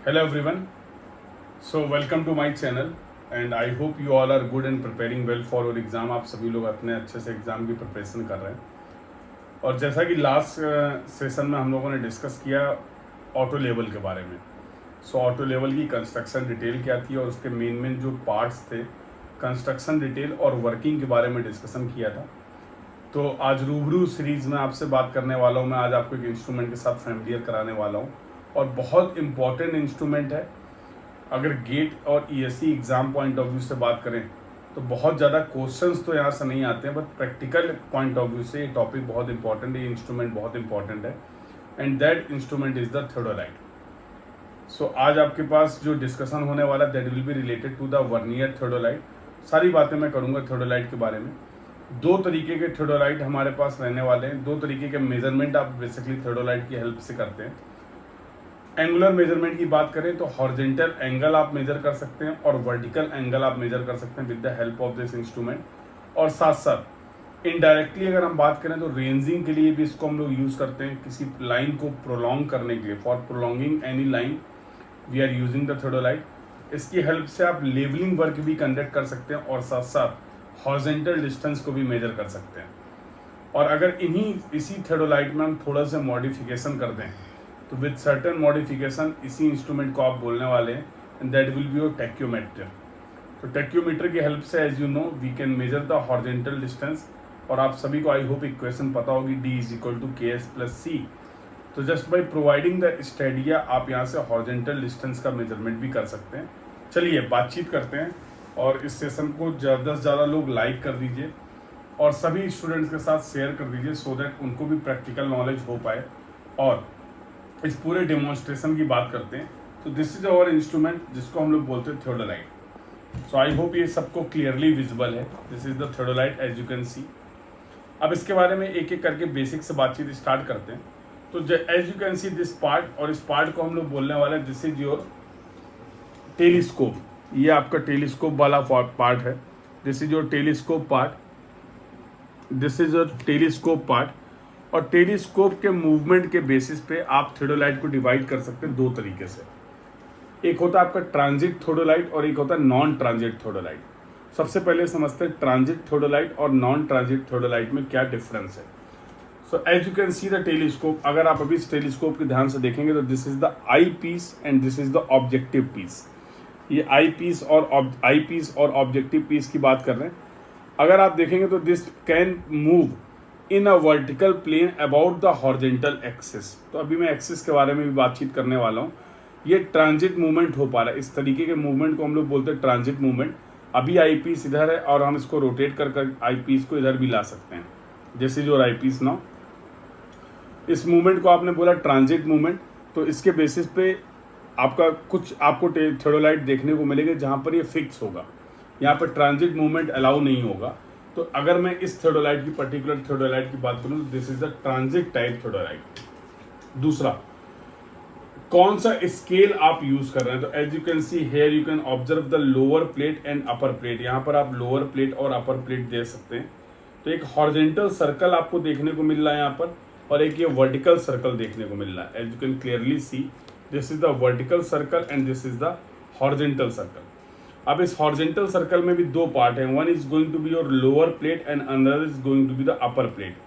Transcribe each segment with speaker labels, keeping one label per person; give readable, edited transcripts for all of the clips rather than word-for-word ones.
Speaker 1: Hello everyone. So welcome to my channel and I hope you all are good and preparing well for your exam. आप सभी लोग अपने अच्छे से exam की प्रिपरेशन कर रहे हैं और जैसा कि लास्ट सेशन में हम लोगों ने डिस्कस किया ऑटो लेवल के बारे में। सो ऑटो लेवल की कंस्ट्रक्शन डिटेल क्या थी और उसके मेन जो पार्ट्स थे, कंस्ट्रक्शन डिटेल और वर्किंग के बारे में डिस्कशन किया था। तो आज रूबरू सीरीज़ में आपसे बात करने वाला हूँ। मैं आज आपको एक इंस्ट्रूमेंट के साथ फैमिलियर कराने वाला हूँ और बहुत इम्पॉर्टेंट इंस्ट्रूमेंट है। अगर गेट और ESC exam point of view से बात करें तो बहुत ज़्यादा क्वेश्चंस तो यहाँ से नहीं आते हैं, but practical point of view से ये टॉपिक बहुत इंपॉर्टेंट है, ये इंस्ट्रूमेंट बहुत इंपॉर्टेंट है and that instrument is the theodolite. So आज आपके पास जो डिस्कशन होने वाला that will be related to the vernier theodolite. सारी बातें मैं करूँगा थियोडोलाइट के बारे में। दो तरीके के थियोडोलाइट हमारे पास रहने वाले हैं, दो तरीके के मेजरमेंट आप बेसिकली थियोडोलाइट की हेल्प से करते हैं। एंगुलर मेजरमेंट की बात करें तो हॉरिजॉन्टल एंगल आप मेजर कर सकते हैं और वर्टिकल एंगल आप मेजर कर सकते हैं with the help of this instrument. और साथ साथ इनडायरेक्टली अगर हम बात करें तो रेंजिंग के लिए भी इसको हम लोग यूज़ करते हैं, किसी लाइन को प्रोलॉन्ग करने के लिए। For prolonging any line we are using the theodolite. इसकी हेल्प से आप लेवलिंग वर्क भी कंडक्ट कर सकते हैं और साथ साथ हॉरिजॉन्टल डिस्टेंस को भी मेजर कर सकते हैं। और अगर इसी थियोडोलाइट में हम थोड़ा सा मॉडिफिकेशन कर दें तो विद सर्टेन मॉडिफिकेशन इसी इंस्ट्रूमेंट को आप बोलने वाले हैं and that will be your tacheometer. तो टैक्योमीटर की हेल्प से as you know we can measure the horizontal distance. और आप सभी को आई होप इक्वेशन पता होगी, D = KS+C। तो just by providing the Stadia आप यहाँ से हॉरिजॉन्टल डिस्टेंस का मेजरमेंट भी कर सकते हैं। चलिए बातचीत करते हैं और इस सेशन को ज़्यादा से ज़्यादा लोग लाइक कर दीजिए और सभी स्टूडेंट्स के साथ शेयर कर दीजिए सो दैट उनको भी प्रैक्टिकल नॉलेज हो पाए। और इस पूरे डेमोन्स्ट्रेशन की बात करते हैं तो दिस इज आवर इंस्ट्रूमेंट जिसको हम लोग बोलते हैं थियोडोलाइट। सो आई होप ये सबको क्लियरली विजिबल है। This is the theodolite as you can see. अब इसके बारे में एक एक करके बेसिक से बातचीत स्टार्ट करते हैं। तो as you can see this part, और इस पार्ट को हम लोग बोलने वाले हैं दिस इज योर टेलीस्कोप। ये आपका टेलीस्कोप वाला पार्ट है। This is your telescope part, this is your telescope part. और टेलीस्कोप के मूवमेंट के बेसिस पे आप थियोडोलाइट को डिवाइड कर सकते हैं दो तरीके से। एक होता है आपका ट्रांजिट थियोडोलाइट और एक होता है नॉन ट्रांजिट थियोडोलाइट। सबसे पहले समझते हैं ट्रांजिट थियोडोलाइट और नॉन ट्रांजिट थियोडोलाइट में क्या डिफरेंस है। So as you can see the telescope, अगर आप अभी इस टेलीस्कोप के ध्यान से देखेंगे तो this is the I piece and this is the objective piece. ये आई पीस और ऑब्जेक्टिव पीस की बात कर रहे हैं। अगर आप देखेंगे तो this can move in a vertical plane about the horizontal axis. तो अभी मैं एक्सिस के बारे में भी बातचीत करने वाला हूँ। ये ट्रांजिट मूवमेंट हो पा रहा है, इस तरीके के मूवमेंट को हम लोग बोलते हैं ट्रांजिट मूवमेंट। अभी आई पीस इधर है और हम इसको रोटेट कर आई पीस को इधर भी ला सकते हैं, जैसे जो आई पीस नाउ। इस मूवमेंट को आपने बोला ट्रांजिट मूवमेंट, तो इसके बेसिस पे आपको थियोडोलाइट देखने को मिलेगा जहाँ पर ये फिक्स होगा। यहाँ पर ट्रांजिट मूवमेंट अलाउ नहीं होगा। तो अगर मैं इस थियोडोलाइट की पर्टिकुलर थियोडोलाइट की बात करूं तो this is the transit type theodolite. दूसरा, कौन सा स्केल आप यूज कर रहे हैं, तो as you can see here you can observe the lower plate and upper plate. यहाँ पर आप लोअर प्लेट और अपर प्लेट देख सकते हैं। तो एक हॉरिजॉन्टल सर्कल आपको देखने को मिल रहा है यहाँ पर और एक ये वर्टिकल सर्कल देखने को मिल रहा है। As you can clearly see this is the vertical circle and this is the horizontal circle. अब इस हॉरिजॉन्टल सर्कल में भी दो पार्ट हैं, one is going to be your lower plate and another is going to be the upper plate.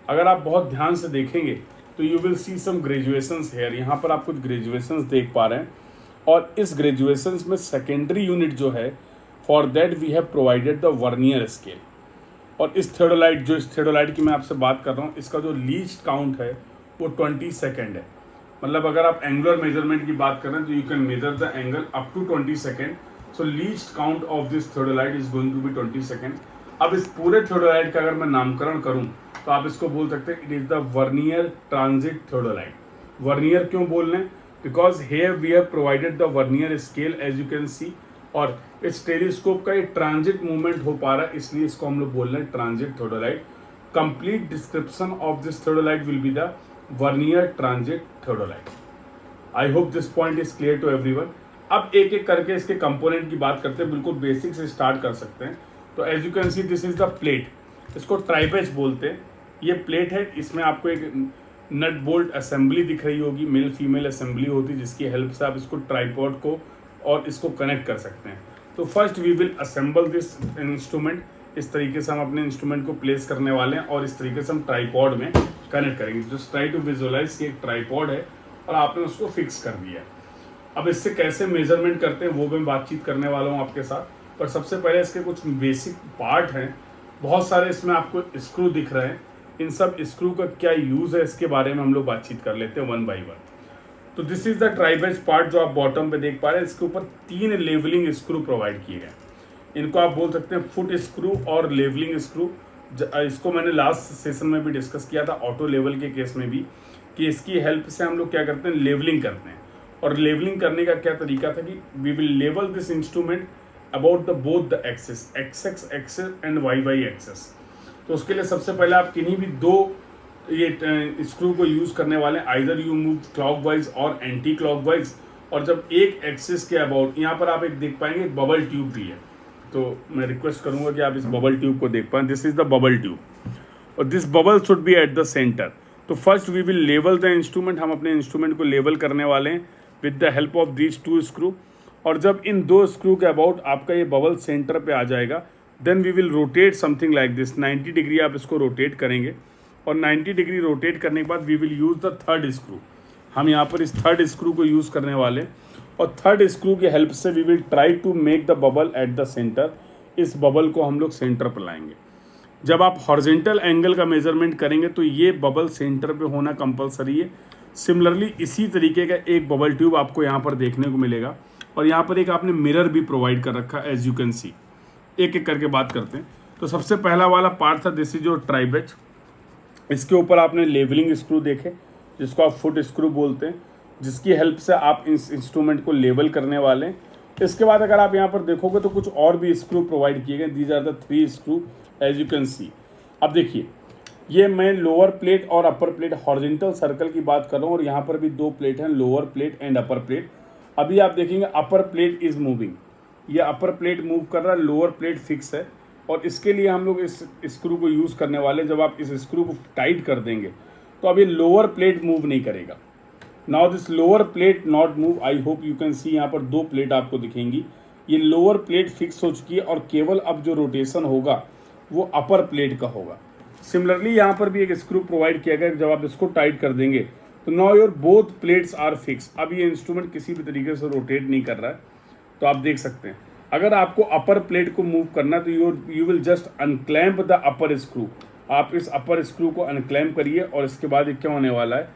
Speaker 1: अगर आप बहुत ध्यान से देखेंगे तो you will see some graduations here. यहाँ पर आप कुछ ग्रेजुएशंस देख पा रहे हैं और इस ग्रेजुएशंस में सेकेंडरी यूनिट जो है for that we have provided the vernier scale. और इस थियोडोलाइट की मैं आपसे बात कर रहा हूँ, इसका जो लीस्ट काउंट है वो 20 सेकेंड है। मतलब अगर आप एंगुलर मेजरमेंट की बात करें तो you can measure the angle up to 20 second. So least count of this theodolite is going to be 20 second. अब इस पूरे थियोडोलाइट का अगर मैं नामकरण करूं तो आप इसको बोल सकते हैं it is the vernier transit theodolite. Vernier क्यों बोल रहे हैं, because here we have provided the vernier scale as you can see. और इस टेलीस्कोप का ये ट्रांजिट मूवमेंट हो पा रहा है, इसलिए इसको हम लोग बोल रहे हैं transit theodolite. Complete description of this theodolite will be the vernier transit theodolite. I hope this point is clear to everyone. अब एक एक करके इसके कंपोनेंट की बात करते हैं, बिल्कुल बेसिक से स्टार्ट कर सकते हैं। तो as you can see this is the plate, इसको ट्राइपेज बोलते हैं। ये प्लेट है, इसमें आपको एक नट बोल्ट असेंबली दिख रही होगी, मेल फीमेल असेंबली होती है जिसकी हेल्प से आप इसको ट्राईपॉड को और इसको कनेक्ट कर सकते हैं। तो first we will assemble this instrument. इस तरीके से हम अपने इंस्ट्रूमेंट को प्लेस करने वाले हैं और इस तरीके से हम ट्राईपॉड में कनेक्ट करेंगे। जस्ट ट्राई टू विजुअलाइज कि एक ट्राईपॉड है और आपने उसको फिक्स कर दिया है। अब इससे कैसे मेजरमेंट करते हैं वो मैं बातचीत करने वाला हूँ आपके साथ, पर सबसे पहले इसके कुछ बेसिक पार्ट हैं। बहुत सारे इसमें आपको स्क्रू दिख रहे हैं, इन सब स्क्रू का क्या यूज़ है इसके बारे में हम लोग बातचीत कर लेते हैं वन बाई वन। तो दिस इज द ट्राई बेच पार्ट जो आप बॉटम पे देख पा रहे हैं। इसके ऊपर 3 लेवलिंग स्क्रू प्रोवाइड किए गए। इनको आप बोल सकते हैं फुट स्क्रू और लेवलिंग स्क्रू। इसको मैंने लास्ट सेशन में भी डिस्कस किया था ऑटो लेवल के केस में भी, कि इसकी हेल्प से हम लोग क्या करते हैं, लेवलिंग करते हैं। और लेवलिंग करने का क्या तरीका था कि we will level this instrument about the both the axes, x axes and y axes. तो उसके लिए सबसे पहले आप किन्हीं भी 2 ये स्क्रू को यूज़ करने वाले हैं, आइदर यू मूव क्लॉकवाइज और एंटी क्लॉकवाइज। और जब एक एक्सिस के अबाउट, यहाँ पर आप एक देख पाएंगे एक बबल ट्यूब भी है, तो मैं रिक्वेस्ट करूंगा कि आप इस बबल ट्यूब को देख पाएं। This is the bubble tube और this bubble should be at the centre. तो first we will level the instrument. हम अपने इंस्ट्रूमेंट को लेवल करने वाले हैं with the help of these 2 screw. और जब इन 2 स्क्रू के अबाउट आपका ये बबल सेंटर पे आ जाएगा, then we will rotate something like this. 90 degree आप इसको रोटेट करेंगे और 90 डिग्री रोटेट करने के बाद we will use the 3rd screw. हम यहाँ पर इस 3rd स्क्रू को यूज़ करने वाले और 3rd स्क्रू की हेल्प से we will try to make the bubble at the centre. इस बबल को हम लोग सेंटर पर लाएंगे। जब आप हॉरिजॉन्टल एंगल का मेजरमेंट करेंगे तो ये बबल सेंटर पे होना कंपलसरी है। सिमिलरली इसी तरीके का एक बबल ट्यूब आपको यहाँ पर देखने को मिलेगा और यहाँ पर एक आपने मिरर भी प्रोवाइड कर रखा है, एज यू कैन सी। एक एक करके बात करते हैं। तो सबसे पहला वाला पार्ट था दिस इज जो ट्राई बेच। इसके ऊपर आपने लेवलिंग स्क्रू देखे जिसको आप फुट स्क्रू बोलते हैं, जिसकी हेल्प से आप इस इंस्ट्रूमेंट को लेवल करने वाले हैं। इसके बाद अगर आप यहाँ पर देखोगे तो कुछ और भी स्क्रू प्रोवाइड किए गए। These are the 3 screw as you can see. अब देखिए, ये मैं लोअर प्लेट और अपर प्लेट हॉरिजॉन्टल सर्कल की बात कर रहा हूँ और यहाँ पर भी 2 प्लेट हैं, lower plate and upper plate. अभी आप देखेंगे अपर प्लेट इज मूविंग, ये अपर प्लेट मूव कर रहा है, लोअर प्लेट फिक्स है। और इसके लिए हम लोग इस स्क्रू को यूज़ करने वाले। जब आप इस स्क्रू को टाइट कर देंगे तो अब ये लोअर प्लेट मूव नहीं करेगा। Now this lower plate not move. I hope you can सी, यहाँ पर 2 प्लेट आपको दिखेंगी। ये लोअर प्लेट फिक्स हो चुकी है और केवल अब जो रोटेशन होगा वो अपर प्लेट का होगा। सिमिलरली यहाँ पर भी एक स्क्रू प्रोवाइड किया गया। जब आप इसको टाइट कर देंगे तो now your both plates are fix. अब ये इंस्ट्रूमेंट किसी भी तरीके से रोटेट नहीं कर रहा है। तो आप देख सकते हैं अगर आपको अपर प्लेट को मूव करना तो you will just unclamp the upper screw. आप इस अपर स्क्रू को अनक्लैम्प करिए और इसके बाद क्या होने वाला है,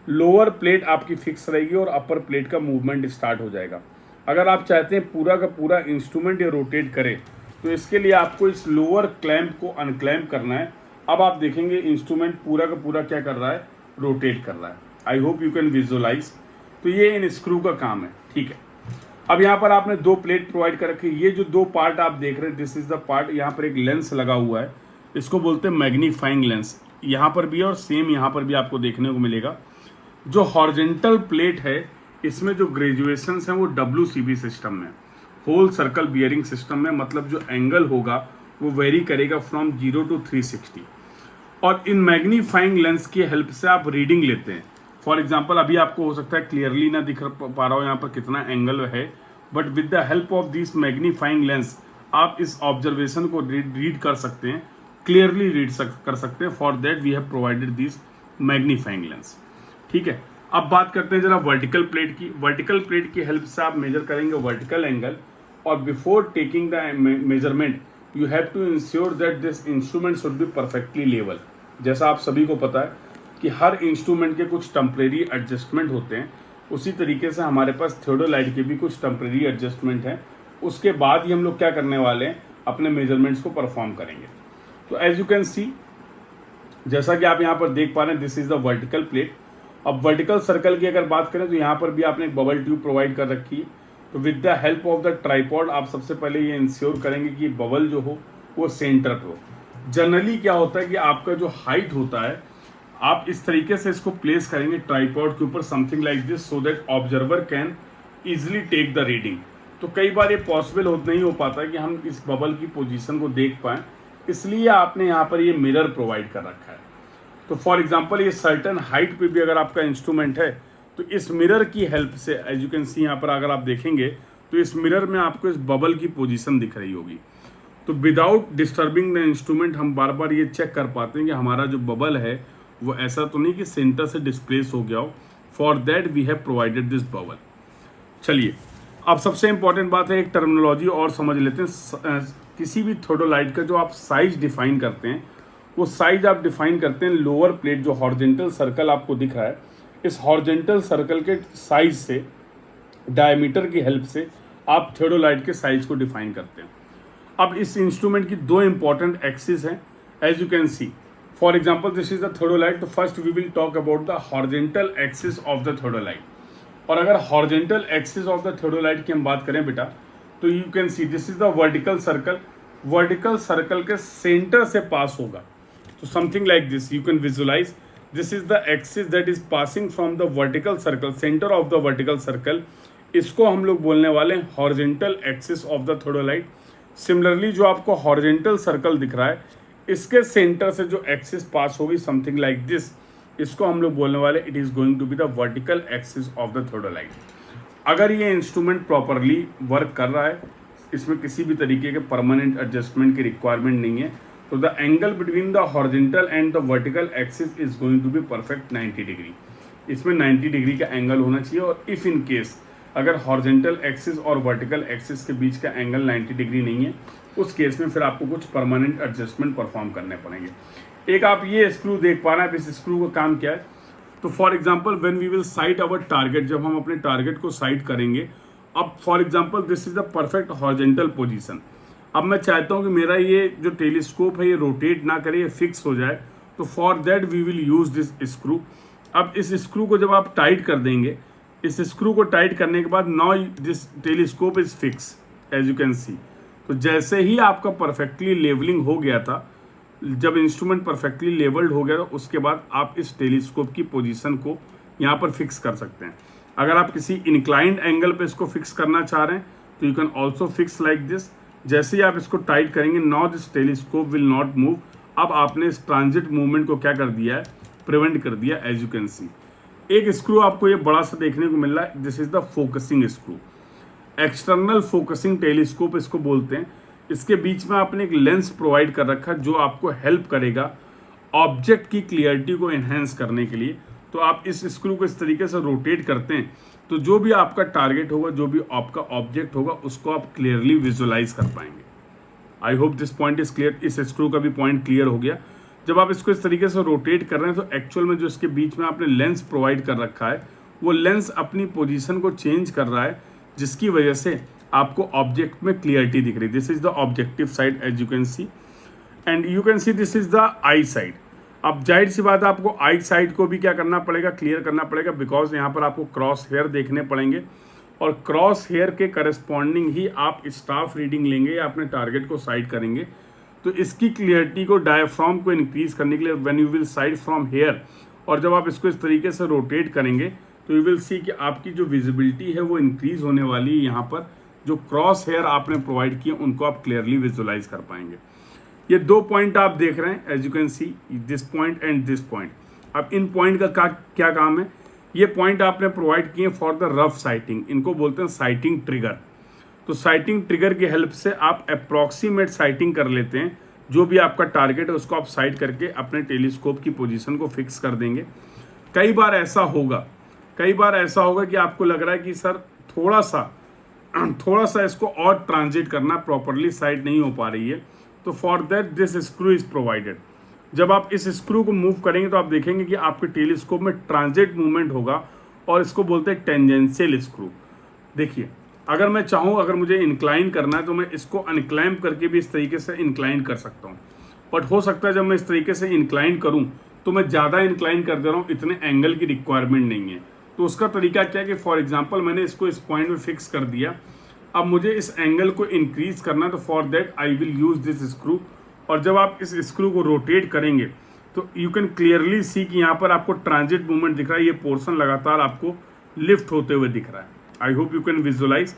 Speaker 1: लोअर प्लेट आपकी फिक्स रहेगी और अपर प्लेट का मूवमेंट स्टार्ट हो जाएगा। अगर आप चाहते हैं पूरा का पूरा इंस्ट्रूमेंट ये रोटेट करे तो इसके लिए आपको इस लोअर क्लैम्प को अनक्लैम्प करना है। अब आप देखेंगे इंस्ट्रूमेंट पूरा का पूरा क्या कर रहा है, रोटेट कर रहा है। I hope you can visualise. तो ये इन स्क्रू का काम है, ठीक है। अब यहाँ पर आपने 2 प्लेट प्रोवाइड कर रखी है। ये जो 2 पार्ट आप देख रहे हैं, दिस इज द पार्ट। यहाँ पर एक लेंस लगा हुआ है, इसको बोलते हैं मैग्नीफाइंग लेंस। यहाँ पर भी और सेम यहाँ पर भी आपको देखने को मिलेगा। जो हॉरिजॉन्टल प्लेट है इसमें जो ग्रेजुएशंस हैं वो WCB सिस्टम में, होल सर्कल बियरिंग सिस्टम में। मतलब जो एंगल होगा वो वेरी करेगा फ्रॉम 0 to 360। और इन मैग्नीफाइंग लेंस की हेल्प से आप रीडिंग लेते हैं। फॉर एग्जाम्पल अभी आपको हो सकता है क्लियरली ना दिख पा रहा हो यहाँ पर कितना एंगल है, but with the help of this magnifying lens आप इस ऑब्जर्वेशन को रीड कर सकते हैं, क्लियरली रीड कर सकते हैं। For that we have provided this magnifying lens, ठीक है। अब बात करते हैं जरा वर्टिकल प्लेट की। वर्टिकल प्लेट की हेल्प से आप मेजर करेंगे वर्टिकल एंगल। और before taking the measurement you have to ensure that this instrument should be perfectly level. जैसा आप सभी को पता है कि हर इंस्ट्रूमेंट के कुछ टेम्परेरी एडजस्टमेंट होते हैं, उसी तरीके से हमारे पास थियोडोलाइट के भी कुछ टेम्परेरी एडजस्टमेंट हैं। उसके बाद ही हम लोग क्या करने वाले हैं, अपने मेजरमेंट्स को परफॉर्म करेंगे। तो एज यू कैन सी, जैसा कि आप यहाँ पर देख पा रहे हैं, this is the vertical plate. अब वर्टिकल सर्कल की अगर बात करें तो यहाँ पर भी आपने एक बबल ट्यूब प्रोवाइड कर रखी है। तो with the help of the tripod आप सबसे पहले ये इंश्योर करेंगे कि बबल जो हो वो सेंटर पे हो। जनरली क्या होता है कि आपका जो हाइट होता है, आप इस तरीके से इसको प्लेस करेंगे ट्राईपॉड के ऊपर, something like this, so that observer can easily take the reading. तो कई बार ये पॉसिबल नहीं हो पाता कि हम इस बबल की पोजीशन को देख पाएँ, इसलिए आपने यहाँ पर ये मिरर प्रोवाइड कर रखा है। तो फॉर एग्जांपल ये सर्टन हाइट पे भी अगर आपका इंस्ट्रूमेंट है तो इस मिरर की हेल्प से एज यू कैन सी यहाँ पर अगर आप देखेंगे तो इस मिरर में आपको इस बबल की पोजीशन दिख रही होगी। तो विदाउट डिस्टर्बिंग द इंस्ट्रूमेंट हम बार बार ये चेक कर पाते हैं कि हमारा जो बबल है वो ऐसा तो नहीं कि सेंटर से डिस्प्लेस हो गया हो। For that we have provided this bubble. चलिए अब सबसे इंपॉर्टेंट बात है, एक टर्मिनोलॉजी और समझ लेते हैं। किसी भी थोडोलाइट का जो आप साइज डिफाइन करते हैं वो साइज आप डिफाइन करते हैं लोअर प्लेट, जो हॉरिजॉन्टल सर्कल आपको दिख रहा है, इस हॉरिजॉन्टल सर्कल के साइज से, डायमीटर की हेल्प से आप थोडोलाइट के साइज को डिफाइन करते हैं। अब इस इंस्ट्रूमेंट की दो इंपॉर्टेंट एक्सिस हैं as you can see. For example this is the theodolite, तो first we will talk about the horizontal axis of the theodolite. और अगर horizontal axis of the theodolite की हम बात करें बेटा, तो you can see this is the vertical circle. Vertical circle के सेंटर से पास होगा, तो something like this you can visualise. This is the axis that is passing from the vertical circle, centre of the vertical circle. इसको हम लोग बोलने वाले हैं horizontal axis of the theodolite. Similarly जो आपको हॉरिजॉन्टल सर्कल दिख रहा है, इसके सेंटर से जो एक्सिस पास होगी समथिंग लाइक दिस, इसको हम लोग बोलने वाले it is going to be the vertical axis of the theodolite. अगर ये इंस्ट्रूमेंट प्रॉपरली वर्क कर रहा है, इसमें किसी भी तरीके के परमानेंट एडजस्टमेंट की रिक्वायरमेंट नहीं है, तो the angle between the horizontal and the vertical axis is going to be perfect 90 degree. इसमें 90 डिग्री का एंगल होना चाहिए। और इफ़ इन केस अगर हॉरिजॉन्टल एक्सिस और वर्टिकल एक्सिस के बीच का एंगल 90 डिग्री नहीं है, उस केस में फिर आपको कुछ परमानेंट एडजस्टमेंट परफॉर्म करने पड़ेंगे। एक आप ये स्क्रू देख पा रहे हैं, इस स्क्रू का काम क्या है। तो for example when we will sight our target, जब हम अपने टारगेट को साइट करेंगे, अब for example this is the perfect horizontal position. अब मैं चाहता हूँ कि मेरा ये जो टेलीस्कोप है ये रोटेट ना करे, ये फिक्स हो जाए, तो for that we will use this screw. अब इस स्क्रू को जब आप टाइट कर देंगे, इस स्क्रू को टाइट करने के बाद now this telescope is fix as you can see. तो जैसे ही आपका परफेक्टली लेवलिंग हो गया था, जब इंस्ट्रूमेंट परफेक्टली लेवल्ड हो गया, तो उसके बाद आप इस टेलीस्कोप की पोजीशन को यहाँ पर फिक्स कर सकते हैं। अगर आप किसी इंक्लाइंड एंगल पे इसको फिक्स करना चाह रहे हैं तो you can also fix like this. जैसे ही आप इसको टाइट करेंगे, now this telescope will not move. अब आपने इस ट्रांजिट मूवमेंट को क्या कर दिया है, प्रिवेंट कर दिया एज यू कैन सी। एक स्क्रू आपको ये बड़ा सा देखने को मिल रहा है, this is the focusing screw. External focusing telescope इसको बोलते हैं। इसके बीच में आपने एक लेंस प्रोवाइड कर रखा है जो आपको हेल्प करेगा ऑब्जेक्ट की क्लियरिटी को एनहेंस करने के लिए। तो आप इस स्क्रू को इस तरीके से रोटेट करते हैं तो जो भी आपका टारगेट होगा, जो भी आपका ऑब्जेक्ट होगा, उसको आप क्लियरली विजुअलाइज कर पाएंगे। आई hope this point is clear. इस स्क्रू का भी पॉइंट क्लियर हो गया। जब आप इसको इस तरीके से रोटेट कर रहे हैं तो एक्चुअल में जो इसके बीच में आपने लेंस प्रोवाइड कर रखा है, वो लेंस अपनी पोजीशन को चेंज कर रहा है, जिसकी वजह से आपको ऑब्जेक्ट में क्लियरिटी दिख रही है। This is the objective side as you can see, and you can see this is the eye side. अब जाहिर सी बात है, आपको आई साइड को भी क्या करना पड़ेगा, क्लियर करना पड़ेगा, बिकॉज यहाँ पर आपको क्रॉस हेयर देखने पड़ेंगे और क्रॉस हेयर के करस्पॉन्डिंग ही आप स्टाफ रीडिंग लेंगे या अपने टारगेट को साइड करेंगे। तो इसकी क्लियरिटी को, डायफ्राम को इंक्रीज करने के लिए when you will side from here, और जब आप इसको इस तरीके से रोटेट करेंगे तो यू विल सी कि आपकी जो विजिबिलिटी है वो इंक्रीज होने वाली है। यहाँ पर जो क्रॉस हेयर आपने प्रोवाइड किए उनको आप क्लियरली विजुअलाइज कर पाएंगे। ये दो पॉइंट आप देख रहे हैं as you can see, this point and this point. अब इन पॉइंट का क्या काम है, ये पॉइंट आपने प्रोवाइड किए फॉर द रफ साइटिंग, इनको बोलते हैं साइटिंग ट्रिगर। तो साइटिंग ट्रिगर की हेल्प से आप अप्रॉक्सीमेट साइटिंग कर लेते हैं, जो भी आपका टारगेट है उसको आप साइट करके अपने टेलीस्कोप की पोजीशन को फिक्स कर देंगे। कई बार ऐसा होगा कि आपको लग रहा है कि सर थोड़ा सा इसको और ट्रांजिट करना, प्रॉपरली साइट नहीं हो पा रही है, तो for that this screw is provided. जब आप इस स्क्रू को मूव करेंगे तो आप देखेंगे कि आपके टेलीस्कोप में ट्रांजिट मूवमेंट होगा, और इसको बोलते हैं टेंजेंशियल स्क्रू। देखिए, अगर मैं चाहूँ, अगर मुझे इंक्लाइन करना है तो मैं इसको अनक्लाइम करके भी इस तरीके से इंक्लाइन कर सकता हूँ। बट हो सकता है जब मैं इस तरीके से इंक्लाइन करूँ तो मैं ज़्यादा इंक्लाइन कर दे रहा हूँ, इतने एंगल की रिक्वायरमेंट नहीं है। तो उसका तरीका क्या है कि फॉर एग्जांपल मैंने इसको इस पॉइंट में फिक्स कर दिया, अब मुझे इस एंगल को इंक्रीज करना है, तो for that I will use this screw. और जब आप इस स्क्रू को रोटेट करेंगे तो यू कैन क्लियरली सी कि यहाँ पर आपको ट्रांजिट मूवमेंट दिख रहा है, ये पोर्शन लगातार आपको लिफ्ट होते हुए दिख रहा है। I hope you can visualise.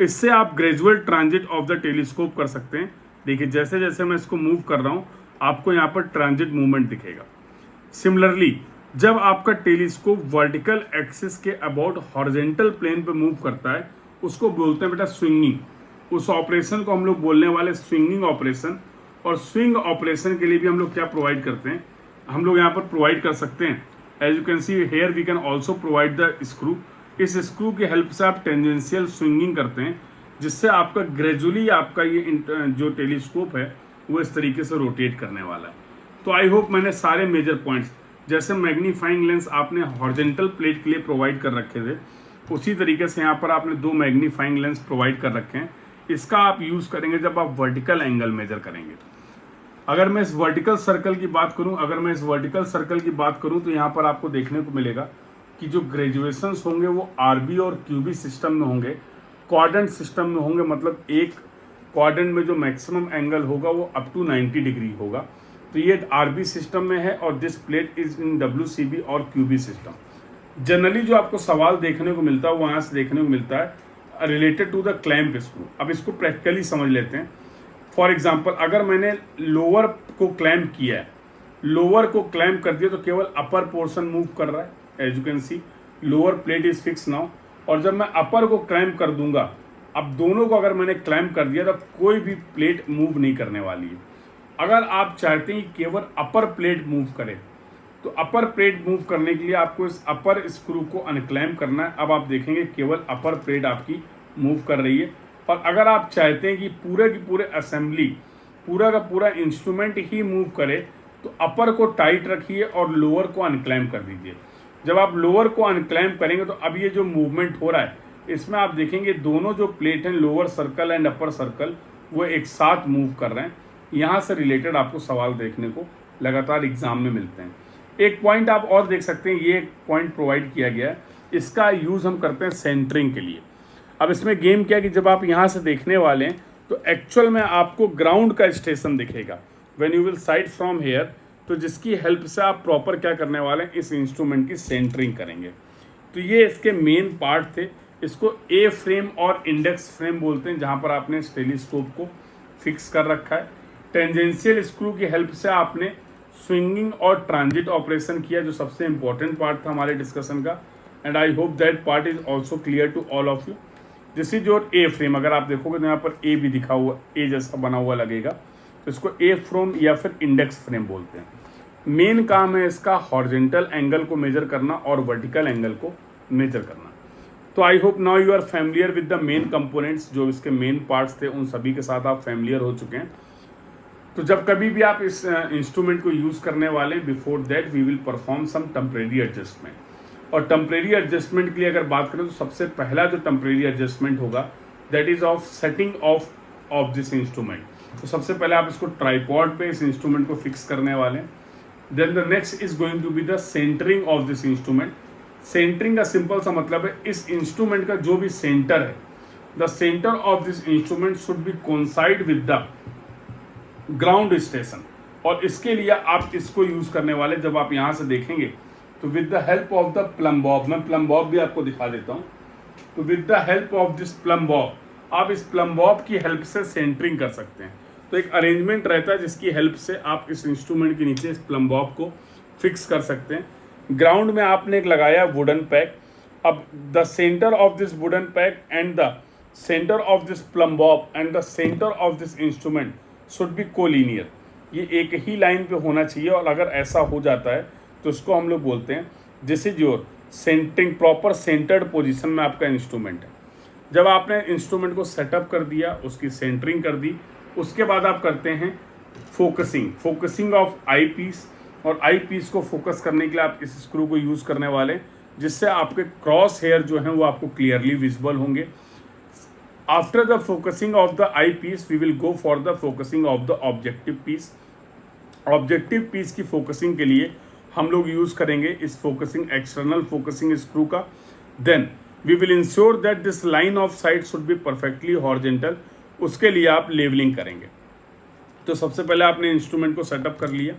Speaker 1: इससे आप gradual transit of the telescope कर सकते हैं। देखिए, जैसे जैसे मैं इसको मूव कर रहा हूँ आपको यहाँ पर ट्रांजिट मूवमेंट दिखेगा। सिमिलरली जब आपका टेलीस्कोप वर्टिकल एक्सिस के अबाउट हॉरिजॉन्टल प्लेन पे मूव करता है उसको बोलते हैं बेटा स्विंगिंग। उस ऑपरेशन को हम लोग बोलने वाले स्विंगिंग ऑपरेशन। और स्विंग ऑपरेशन के लिए भी हम लोग क्या प्रोवाइड करते हैं, हम लोग यहाँ पर प्रोवाइड कर सकते हैं, as you can see here we can also provide the screw. इस स्क्रू की हेल्प से आप टेंजेंशियल स्विंगिंग करते हैं, जिससे आपका ग्रेजुअली आपका ये जो टेलीस्कोप है वो इस तरीके से रोटेट करने वाला है। तो आई होप मैंने सारे मेजर पॉइंट्स, जैसे मैग्नीफाइंग लेंस आपने हॉरिजॉन्टल प्लेट के लिए प्रोवाइड कर रखे थे, उसी तरीके से यहाँ पर आपने 2 मैग्नीफाइंग लेंस प्रोवाइड कर रखे हैं। इसका आप यूज़ करेंगे जब आप वर्टिकल एंगल मेजर करेंगे। अगर मैं इस वर्टिकल सर्कल की बात करूं, तो यहाँ पर आपको देखने को मिलेगा कि जो ग्रेजुएशंस होंगे वो आरबी और क्यूबी सिस्टम में होंगे, क्वाड्रेंट सिस्टम में होंगे। मतलब एक क्वाड्रेंट में जो मैक्सिमम एंगल होगा वो अप टू 90 डिग्री होगा। तो ये आरबी सिस्टम में है और दिस प्लेट इज इन डब्ल्यूसीबी और क्यूबी सिस्टम। जनरली जो आपको सवाल देखने को मिलता है वो यहाँ से देखने को मिलता है related to the clamp screw. अब इसको प्रैक्टिकली समझ लेते हैं। फॉर एग्जाम्पल, अगर मैंने लोअर को क्लैंप किया है, लोअर को क्लैंप कर दिया तो केवल अपर पोर्शन मूव कर रहा है। As you can see lower plate is fix now. और जब मैं अपर को क्लैंप कर दूंगा, अब दोनों को अगर मैंने क्लैंप कर दिया तो कोई भी प्लेट मूव नहीं करने वाली है। अगर आप चाहते हैं कि केवल अपर प्लेट मूव करे, तो अपर प्लेट मूव करने के लिए आपको इस अपर स्क्रू को अनक्लैंप करना है। अब आप देखेंगे केवल अपर प्लेट आपकी मूव कर रही है। और अगर आप चाहते हैं कि पूरे की पूरे असेंबली, पूरा का पूरा इंस्ट्रूमेंट ही मूव करे, तो अपर को टाइट रखिए और लोअर को अनक्लैंप कर दीजिए। जब आप लोअर को अनक्लैंप करेंगे तो अब ये जो मूवमेंट हो रहा है इसमें आप देखेंगे दोनों जो प्लेट हैं, lower circle and upper circle, वो एक साथ मूव कर रहे हैं। यहाँ से रिलेटेड आपको सवाल देखने को लगातार एग्जाम में मिलते हैं। एक पॉइंट आप और देख सकते हैं, ये एक पॉइंट प्रोवाइड किया गया है, इसका यूज़ हम करते हैं सेंटरिंग के लिए। अब इसमें गेम क्या है कि जब आप यहाँ से देखने वाले हैं तो एक्चुअल में आपको ग्राउंड का स्टेशन दिखेगा when you will side from here. तो जिसकी हेल्प से आप प्रॉपर क्या करने वाले हैं, इस इंस्ट्रूमेंट की सेंटरिंग करेंगे। तो ये इसके मेन पार्ट थे। इसको ए फ्रेम और इंडेक्स फ्रेम बोलते हैं, जहाँ पर आपने इस टेलीस्कोप को फिक्स कर रखा है। टेंजेंशियल स्क्रू की हेल्प से आपने स्विंगिंग और ट्रांजिट ऑपरेशन किया, जो सबसे इंपॉर्टेंट पार्ट था हमारे डिस्कशन का। And I hope that part is also clear to all of you. This is your a frame. अगर आप देखोगे तो यहाँ पर ए भी दिखा हुआ, ए जैसा बना हुआ लगेगा, तो इसको ए फ्रेम या फिर इंडेक्स फ्रेम बोलते हैं। मेन काम है इसका हॉरिजॉन्टल एंगल को मेजर करना और वर्टिकल एंगल को मेजर करना। तो I hope now you are familiar with the main components, जो इसके मेन पार्ट्स थे उन सभी के साथ आप फैमिलियर हो चुके हैं। तो जब कभी भी आप इस इंस्ट्रूमेंट को यूज़ करने वाले, before that we will perform some temporary adjustment. और टेम्परेरी एडजस्टमेंट के लिए अगर बात करें तो सबसे पहला जो टेम्परेरी एडजस्टमेंट होगा that is of setting of this instrument. तो सबसे पहले आप इसको ट्राइपॉड पे इस इंस्ट्रूमेंट को फिक्स करने वाले हैं। Then the next is going to be the centring of this instrument. Centring का सिंपल सा मतलब है इस इंस्ट्रूमेंट का जो भी सेंटर है, the centre of this instrument should B coincide with the ground station. और इसके लिए आप इसको यूज करने वाले, जब आप यहाँ से देखेंगे तो with the help of the plum Bob, मैं प्लम बॉब भी आपको दिखा देता हूँ। तो with the help of this plum Bob, आप इस प्लम बॉब की हेल्प से सेंटरिंग कर सकते हैं। तो एक अरेंजमेंट रहता है जिसकी हेल्प से आप इस इंस्ट्रूमेंट के नीचे इस प्लम बॉब को फिक्स कर सकते हैं। ग्राउंड में आपने एक लगाया वुडन पैक। अब the centre of this wooden pack and the centre of this plum Bob and the centre of this instrument should B collinear. ये एक ही लाइन पे होना चाहिए, और अगर ऐसा हो जाता है तो इसको हम लोग बोलते हैं this is your centring, proper centred position में आपका इंस्ट्रूमेंट है। जब आपने इंस्ट्रूमेंट को सेटअप कर दिया, उसकी सेंटरिंग कर दी, उसके बाद आप करते हैं फोकसिंग ऑफ आई पीस। और आई पीस को फोकस करने के लिए आप इस स्क्रू को यूज़ करने वाले, जिससे आपके क्रॉस हेयर जो हैं वो आपको क्लियरली विजिबल होंगे। After the focusing of the I piece we will go for the focusing of the objective piece. Objective piece की फोकसिंग के लिए हम लोग यूज़ करेंगे इस फोकसिंग एक्सटर्नल फोकसिंग स्क्रू का। Then we will ensure that this line of sight should be perfectly horizontal. उसके लिए आप लेवलिंग करेंगे। तो सबसे पहले आपने इंस्ट्रूमेंट को सेटअप कर लिया।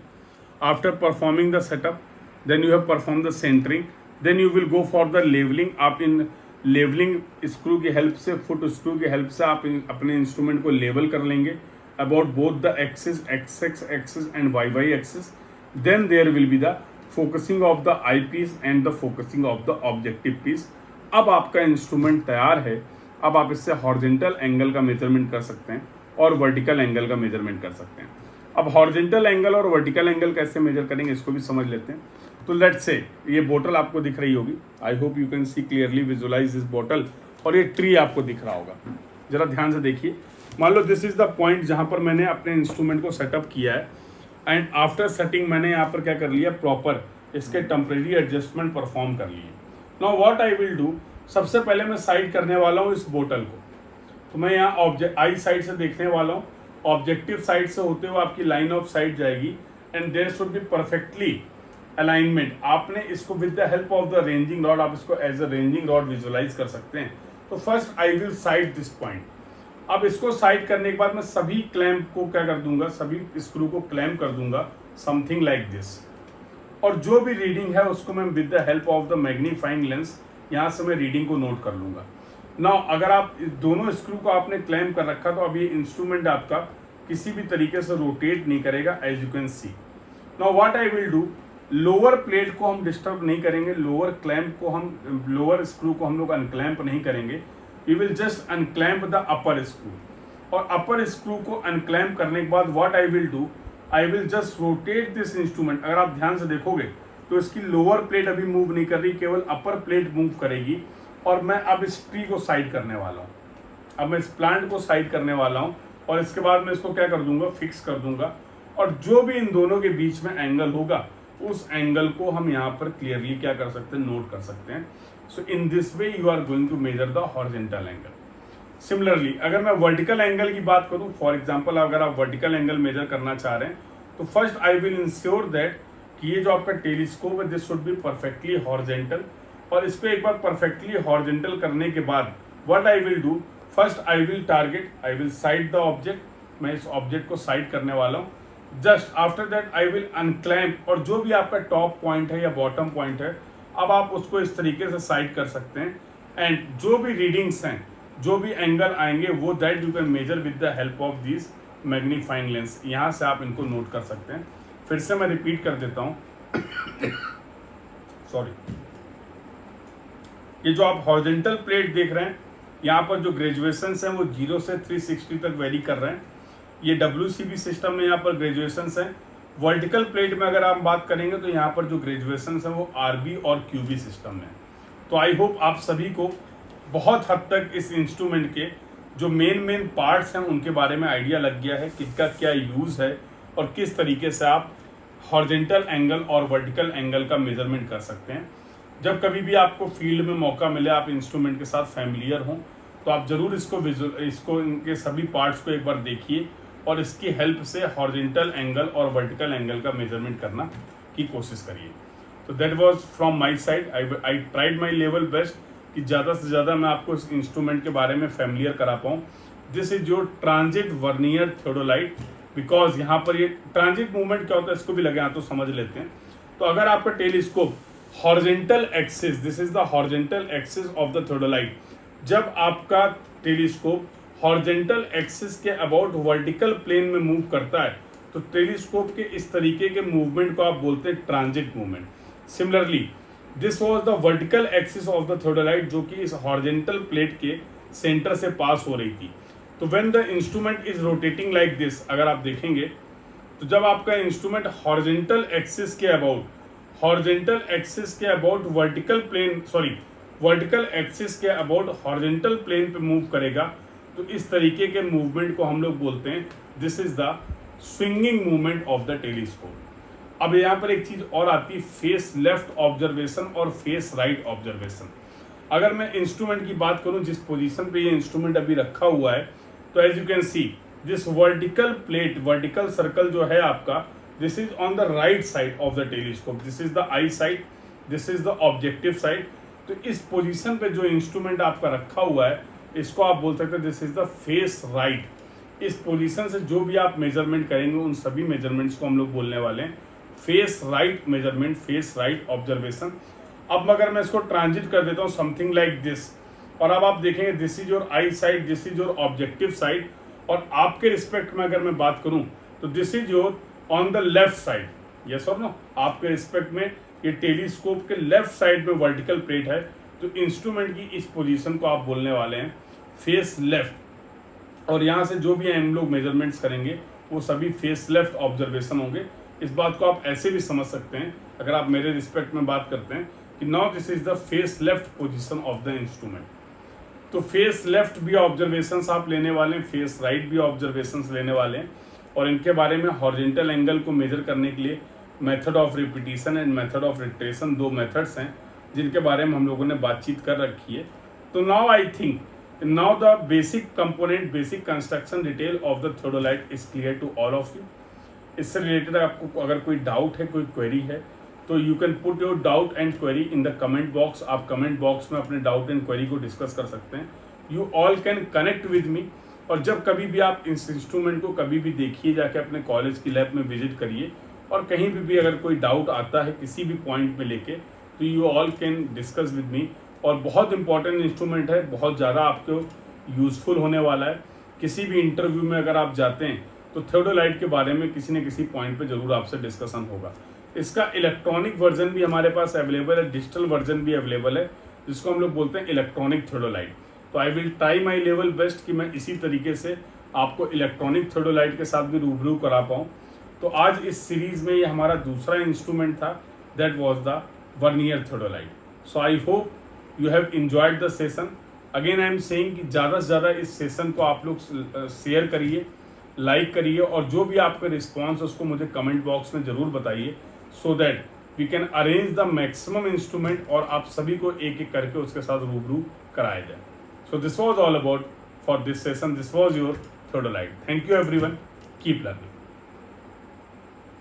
Speaker 1: After performing the setup, then you have perform the centring, then you will go for the levelling. आप इन लेवलिंग स्क्रू की हेल्प से, फुट स्क्रू की हेल्प से आप अपने इंस्ट्रूमेंट को लेवल कर लेंगे about both the axis, X axis and Y axis. Then there will be the focusing of the I piece and the focusing of the objective piece. अब आपका instrument तैयार है। अब आप इससे हॉरिजॉन्टल एंगल का मेजरमेंट कर सकते हैं और वर्टिकल एंगल का मेजरमेंट कर सकते हैं। अब हॉरिजॉन्टल एंगल और वर्टिकल एंगल कैसे मेजर करेंगे इसको भी समझ लेते हैं। तो लेट्स से ये बोतल आपको दिख रही होगी, I hope you can see clearly visualise this बोतल, और ये ट्री आपको दिख रहा होगा। जरा ध्यान से देखिए, मान लो दिस इज द पॉइंट जहाँ पर मैंने अपने इंस्ट्रूमेंट को सेटअप किया है, एंड आफ्टर सेटिंग मैंने यहाँ पर क्या कर लिया, प्रॉपर इसके टेम्परेरी एडजस्टमेंट परफॉर्म कर लिए। Now what I will do, सबसे पहले मैं साइड करने वाला हूँ इस बोतल को। तो मैं यहाँ ऑब्जेक्ट आई साइड से देखने वाला हूँ, ऑब्जेक्टिव साइड से होते हुए आपकी लाइन ऑफ साइट जाएगी, and there should be perfectly alignment. आपने इसको with the help of the ranging rod, आप इसको as a ranging rod visualise कर सकते हैं। तो first I will side this point. अब इसको साइड करने के बाद मैं सभी क्लैंप को क्या कर दूंगा, सभी स्क्रू को क्लैम्प कर दूंगा समथिंग लाइक दिस, और जो भी रीडिंग है उसको मैं with the help of the magnifying lens यहाँ से मैं रीडिंग को नोट कर लूंगा। नाउ अगर आप दोनों स्क्रू को आपने क्लैम्प कर रखा तो अब ये इंस्ट्रूमेंट आपका किसी भी तरीके से रोटेट नहीं करेगा, as you can see. Now what I will do, lower plate को हम डिस्टर्ब नहीं करेंगे, लोअर क्लैम्प को हम, लोअर स्क्रू को हम लोग अनक्लैम्प नहीं करेंगे, we will just unclamp the upper screw. और अपर स्क्रू को अनक्लैम्प करने के बाद what I will do, I will just rotate this instrument. अगर आप ध्यान से देखोगे तो इसकी लोअर प्लेट अभी मूव नहीं कर रही, केवल अपर प्लेट मूव करेगी। और मैं अब इस ट्री को साइड करने वाला हूँ, अब मैं इस प्लांट को साइड करने वाला हूँ, और इसके बाद मैं इसको क्या कर दूंगा, फिक्स कर दूंगा। और जो भी इन दोनों के बीच में एंगल होगा उस एंगल को हम यहाँ पर क्लियरली क्या कर सकते हैं, नोट कर सकते हैं। So in this way you are going to measure the horizontal angle. Similarly अगर मैं वर्टिकल एंगल की बात करूं, फॉर एग्जांपल अगर आप वर्टिकल एंगल मेजर करना चाह रहे हैं तो first I will ensure that कि ये जो आपका टेलीस्कोप है this should be perfectly horizontal. और इस पे एक बार परफेक्टली हॉरिजॉन्टल करने के बाद what I will do, first I will target, I will side the object. मैं इस ऑब्जेक्ट को साइड करने वाला हूँ। Just after that I will unclamp, और जो भी आपका टॉप पॉइंट है या बॉटम पॉइंट है अब आप उसको इस तरीके से साइड कर सकते हैं। एंड जो भी रीडिंग्स हैं, जो भी एंगल आएंगे वो that you can major with the help of this magnifying lens. यहाँ से आप इनको नोट कर सकते हैं। फिर से मैं रिपीट कर देता हूँ सॉरी, ये जो आप हॉरिजॉन्टल प्लेट देख रहे हैं यहाँ पर जो ग्रेजुएशंस हैं वो 0 से 360 तक वेरी कर रहे हैं। ये WCB सिस्टम में यहाँ पर ग्रेजुएशंस हैं। वर्टिकल प्लेट में अगर आप बात करेंगे तो यहाँ पर जो ग्रेजुएशंस हैं वो RB और QB सिस्टम में। तो आई होप आप सभी को बहुत हद तक इस इंस्ट्रूमेंट के जो मेन पार्ट्स हैं उनके बारे में आइडिया लग गया है, किसका क्या यूज़ है और किस तरीके से आप हॉरिजॉन्टल एंगल और वर्टिकल एंगल का मेजरमेंट कर सकते हैं। जब कभी भी आपको फील्ड में मौका मिले, आप इंस्ट्रूमेंट के साथ फैमिलियर हों, तो आप ज़रूर इसको इनके सभी पार्ट्स को एक बार देखिए और इसकी हेल्प से हॉरिजॉन्टल एंगल और वर्टिकल एंगल का मेजरमेंट करना की कोशिश करिए। तो that was from my side, I tried my level best कि ज़्यादा से ज़्यादा मैं आपको इस इंस्ट्रूमेंट के बारे में फैमिलियर करा पाऊँ। This is your transit vernier theodolite, because यहाँ पर ये ट्रांजिट मूवमेंट क्या होता है इसको भी लगे हाथ तो समझ लेते हैं। तो अगर आपका telescope horizontal axis, this is the horizontal axis of the theodolite, जब आपका टेलीस्कोप हॉरिजॉन्टल एक्सिस के अबाउट वर्टिकल प्लेन में मूव करता है तो टेलीस्कोप के इस तरीके के मूवमेंट को आप बोलते हैं transit movement. Similarly this was the vertical axis of the theodolite जो कि इस हॉरिजॉन्टल प्लेट के सेंटर से पास हो रही थी। तो when the instrument is rotating like this, अगर आप देखेंगे तो जब आपका इंस्ट्रूमेंट हॉरिजॉन्टल एक्सिस के अबाउट वर्टिकल एक्सिस के अबाउट हॉरिजॉन्टल प्लेन पे मूव करेगा तो इस तरीके के मूवमेंट को हम लोग बोलते हैं this is the swinging movement of the telescope. अब यहाँ पर एक चीज और आती है, फेस लेफ्ट ऑब्जर्वेशन और फेस राइट ऑब्जर्वेशन। अगर मैं इंस्ट्रूमेंट की बात करूं जिस पोजीशन पे ये इंस्ट्रूमेंट अभी रखा हुआ है, तो as you can see this vertical plate, vertical circle जो है आपका, this is on the right side of the telescope, this is the eye side, this is the objective side. तो इस पोजीशन पे जो इंस्ट्रूमेंट आपका रखा हुआ है इसको आप बोल सकते हैं this is the face right. इस पोजीशन से जो भी आप मेजरमेंट करेंगे उन सभी मेजरमेंट्स को हम लोग बोलने वाले हैं face right measurement, face right observation. अब अगर मैं इसको ट्रांजिट कर देता हूँ समथिंग लाइक दिस, और अब आप देखेंगे this is your I side, this is your objective side, और आपके रिस्पेक्ट में अगर मैं बात करूँ तो this is your on the left side. Yes और नो? आपके रिस्पेक्ट में ये टेलीस्कोप के लेफ्ट साइड में वर्टिकल प्लेट है, तो इंस्ट्रूमेंट की इस पोजीशन को आप बोलने वाले हैं फेस लेफ्ट। और यहाँ से जो भी हम लोग मेजरमेंट्स करेंगे वो सभी फेस लेफ्ट ऑब्जर्वेशन होंगे। इस बात को आप ऐसे भी समझ सकते हैं अगर आप मेरे रिस्पेक्ट में बात करते हैं कि now this is the face left position of the instrument. तो फेस लेफ्ट भी ऑब्जर्वेशंस आप लेने वाले हैं, फेस राइट भी ऑब्जर्वेशंस लेने वाले हैं, और इनके बारे में हॉरिजॉन्टल एंगल को मेजर करने के लिए method of repetition and method of retraction, दो मेथड्स हैं जिनके बारे में हम लोगों ने बातचीत कर रखी है। तो now I think now the basic component, basic construction detail of the theodolite is clear to all of you. इससे रिलेटेड आपको अगर कोई डाउट है, कोई क्वेरी है, तो you can put your doubt and query in the comment box. आप comment box में अपने डाउट एंड क्वेरी को डिस्कस कर सकते हैं। You all can connect with me, और जब कभी भी आप इस इंस्ट्रूमेंट को कभी भी देखिए, जाके अपने कॉलेज की लैब में विजिट करिए, और कहीं भी अगर कोई डाउट आता है किसी भी पॉइंट में लेके, तो you all can discuss with me. और बहुत इंपॉर्टेंट इंस्ट्रूमेंट है, बहुत ज़्यादा आपको यूजफुल होने वाला है। किसी भी इंटरव्यू में अगर आप जाते हैं तो थियोडोलाइट के बारे में किसी न किसी पॉइंट पे जरूर आपसे डिस्कशन होगा। इसका इलेक्ट्रॉनिक वर्जन भी हमारे पास अवेलेबल है, डिजिटल वर्जन भी अवेलेबल है, जिसको हम लोग बोलते हैं इलेक्ट्रॉनिक थियोडोलाइट। तो I will try my level best कि मैं इसी तरीके से आपको इलेक्ट्रॉनिक थियोडोलाइट के साथ भी रूबरू करा पाऊँ। तो आज इस सीरीज में ये हमारा दूसरा इंस्ट्रूमेंट था, that was the vernier theodolite. So I hope you have enjoyed the session. Again I am saying कि ज़्यादा से ज़्यादा इस सेशन को आप लोग शेयर करिए, लाइक करिए, और जो भी आपका रिस्पॉन्स है उसको मुझे कमेंट बॉक्स में ज़रूर बताइए, so that we can arrange the maximum instrument और आप सभी को एक एक करके उसके साथ रूबरू कराया जाए। So this was all about for this session, this was your theodolite. Thank you everyone, keep learning.